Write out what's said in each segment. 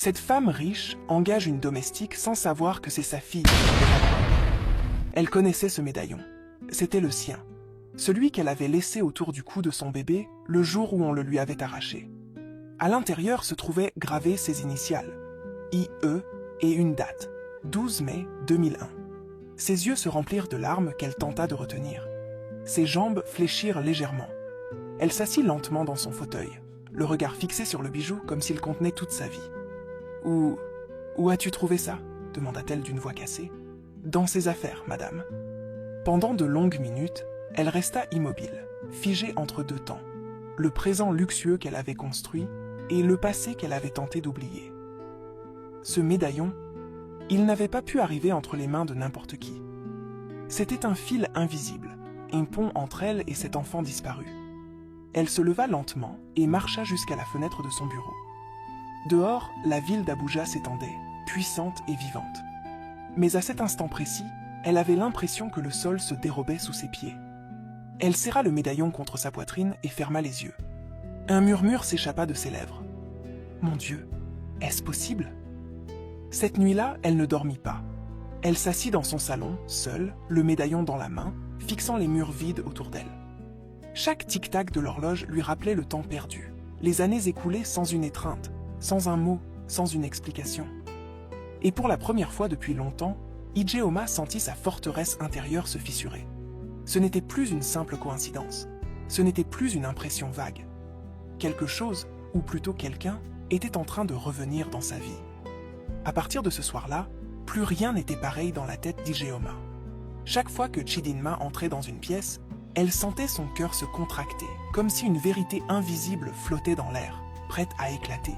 Cette femme riche engage une domestique sans savoir que c'est sa fille. Elle connaissait ce médaillon. C'était le sien. Celui qu'elle avait laissé autour du cou de son bébé le jour où on le lui avait arraché. À l'intérieur se trouvaient gravées ses initiales, IE et une date, 12 mai 2001. Ses yeux se remplirent de larmes qu'elle tenta de retenir. Ses jambes fléchirent légèrement. Elle s'assit lentement dans son fauteuil, le regard fixé sur le bijou comme s'il contenait toute sa vie. « Où as-tu trouvé ça ?» demanda-t-elle d'une voix cassée. « Dans ses affaires, madame. » Pendant de longues minutes, elle resta immobile, figée entre deux temps, le présent luxueux qu'elle avait construit et le passé qu'elle avait tenté d'oublier. Ce médaillon, il n'avait pas pu arriver entre les mains de n'importe qui. C'était un fil invisible, un pont entre elle et cet enfant disparu. Elle se leva lentement et marcha jusqu'à la fenêtre de son bureau. Dehors, la ville d'Abuja s'étendait, puissante et vivante. Mais à cet instant précis, elle avait l'impression que le sol se dérobait sous ses pieds. Elle serra le médaillon contre sa poitrine et ferma les yeux. Un murmure s'échappa de ses lèvres. « Mon Dieu, est-ce possible ?» Cette nuit-là, elle ne dormit pas. Elle s'assit dans son salon, seule, le médaillon dans la main, fixant les murs vides autour d'elle. Chaque tic-tac de l'horloge lui rappelait le temps perdu, les années écoulées sans une étreinte, sans un mot, sans une explication. Et pour la première fois depuis longtemps, Ijeoma sentit sa forteresse intérieure se fissurer. Ce n'était plus une simple coïncidence. Ce n'était plus une impression vague. Quelque chose, ou plutôt quelqu'un, était en train de revenir dans sa vie. À partir de ce soir-là, plus rien n'était pareil dans la tête d'Ijeoma. Chaque fois que Chidinma entrait dans une pièce, elle sentait son cœur se contracter, comme si une vérité invisible flottait dans l'air, prête à éclater.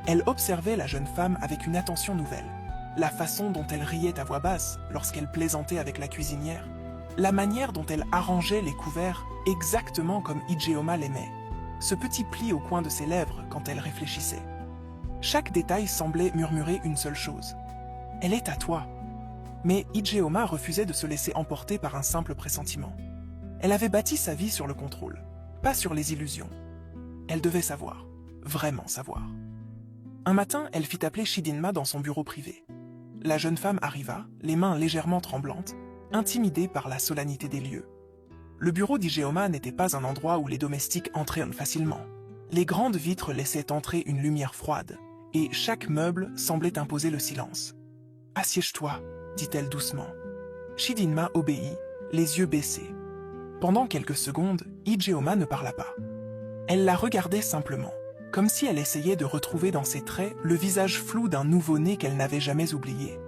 Elle observait la jeune femme avec une attention nouvelle. La façon dont elle riait à voix basse lorsqu'elle plaisantait avec la cuisinière. La manière dont elle arrangeait les couverts exactement comme Ijeoma l'aimait. Ce petit pli au coin de ses lèvres quand elle réfléchissait. Chaque détail semblait murmurer une seule chose. « Elle est à toi !» Mais Ijeoma refusait de se laisser emporter par un simple pressentiment. Elle avait bâti sa vie sur le contrôle, pas sur les illusions. Elle devait savoir, vraiment savoir. Un matin, elle fit appeler Chidinma dans son bureau privé. La jeune femme arriva, les mains légèrement tremblantes, intimidée par la solennité des lieux. Le bureau d'Ijeoma n'était pas un endroit où les domestiques entraient facilement. Les grandes vitres laissaient entrer une lumière froide, et chaque meuble semblait imposer le silence. « Assiège-toi » dit-elle doucement. Chidinma obéit, les yeux baissés. Pendant quelques secondes, Ijeoma ne parla pas. Elle la regardait simplement, comme si elle essayait de retrouver dans ses traits le visage flou d'un nouveau-né qu'elle n'avait jamais oublié.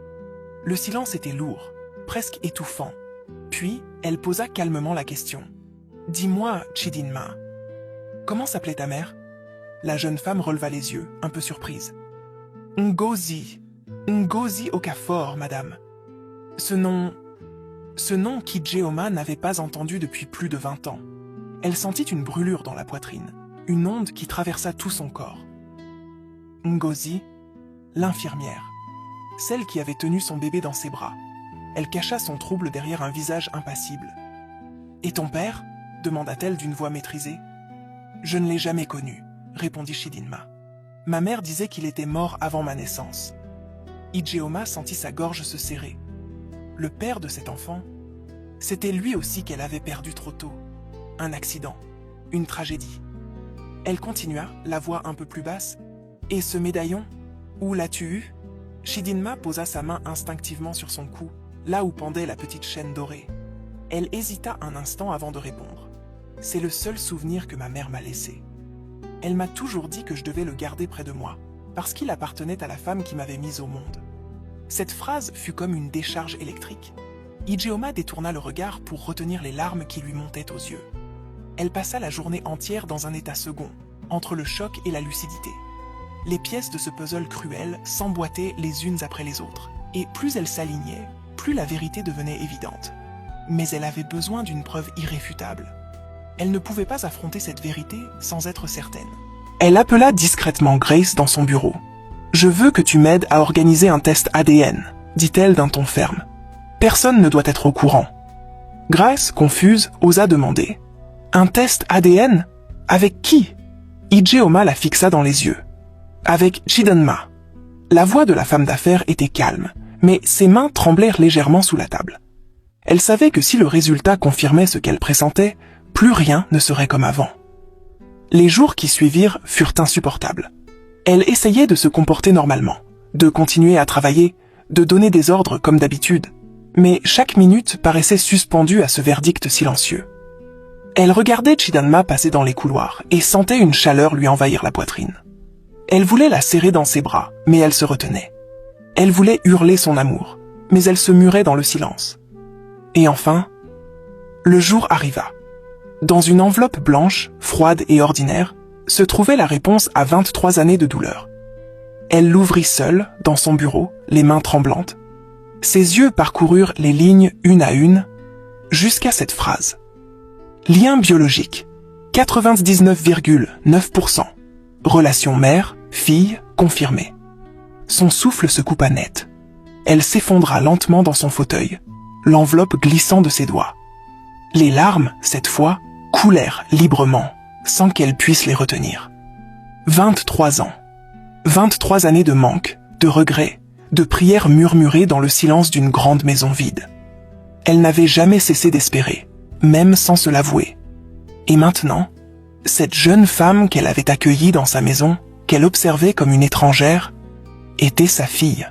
Le silence était lourd, presque étouffant. Puis, elle posa calmement la question. « Dis-moi, Chidinma, comment s'appelait ta mère ?» La jeune femme releva les yeux, un peu surprise. « Ngozi Okafor, madame. » Ce nom qu'Ijeoma n'avait pas entendu depuis plus de 20 ans. Elle sentit une brûlure dans la poitrine, une onde qui traversa tout son corps. Ngozi, l'infirmière, celle qui avait tenu son bébé dans ses bras. Elle cacha son trouble derrière un visage impassible. « Et ton père ?» demanda-t-elle d'une voix maîtrisée. « Je ne l'ai jamais connu, » répondit Chidinma. « Ma mère disait qu'il était mort avant ma naissance. » Ijeoma sentit sa gorge se serrer. Le père de cet enfant, c'était lui aussi qu'elle avait perdu trop tôt. Un accident, une tragédie. Elle continua, la voix un peu plus basse. « Et ce médaillon, où l'as-tu eu ?» Chidinma posa sa main instinctivement sur son cou, là où pendait la petite chaîne dorée. Elle hésita un instant avant de répondre. « C'est le seul souvenir que ma mère m'a laissé. Elle m'a toujours dit que je devais le garder près de moi, parce qu'il appartenait à la femme qui m'avait mise au monde. » Cette phrase fut comme une décharge électrique. Ijeoma détourna le regard pour retenir les larmes qui lui montaient aux yeux. Elle passa la journée entière dans un état second, entre le choc et la lucidité. Les pièces de ce puzzle cruel s'emboîtaient les unes après les autres, et plus elles s'alignaient, plus la vérité devenait évidente. Mais elle avait besoin d'une preuve irréfutable. Elle ne pouvait pas affronter cette vérité sans être certaine. Elle appela discrètement Grace dans son bureau. « Je veux que tu m'aides à organiser un test ADN, » dit-elle d'un ton ferme. « Personne ne doit être au courant. » Grace, confuse, osa demander. « Un test ADN ? Avec qui ?» Ijeoma la fixa dans les yeux. « Avec Chidinma. La voix de la femme d'affaires était calme, mais ses mains tremblèrent légèrement sous la table. Elle savait que si le résultat confirmait ce qu'elle pressentait, plus rien ne serait comme avant. Les jours qui suivirent furent insupportables. Elle essayait de se comporter normalement, de continuer à travailler, de donner des ordres comme d'habitude, mais chaque minute paraissait suspendue à ce verdict silencieux. Elle regardait Chidanma passer dans les couloirs et sentait une chaleur lui envahir la poitrine. Elle voulait la serrer dans ses bras, mais elle se retenait. Elle voulait hurler son amour, mais elle se murait dans le silence. Et enfin, le jour arriva. Dans une enveloppe blanche, froide et ordinaire, se trouvait la réponse à 23 années de douleur. Elle l'ouvrit seule, dans son bureau, les mains tremblantes. Ses yeux parcoururent les lignes une à une, jusqu'à cette phrase. Lien biologique, 99,9%. Relation mère-fille confirmée. Son souffle se coupa net. Elle s'effondra lentement dans son fauteuil, l'enveloppe glissant de ses doigts. Les larmes, cette fois, coulèrent librement, sans qu'elle puisse les retenir. 23 ans. 23 années de manque, de regrets, de prières murmurées dans le silence d'une grande maison vide. Elle n'avait jamais cessé d'espérer, même sans se l'avouer. Et maintenant, cette jeune femme qu'elle avait accueillie dans sa maison, qu'elle observait comme une étrangère, était sa fille.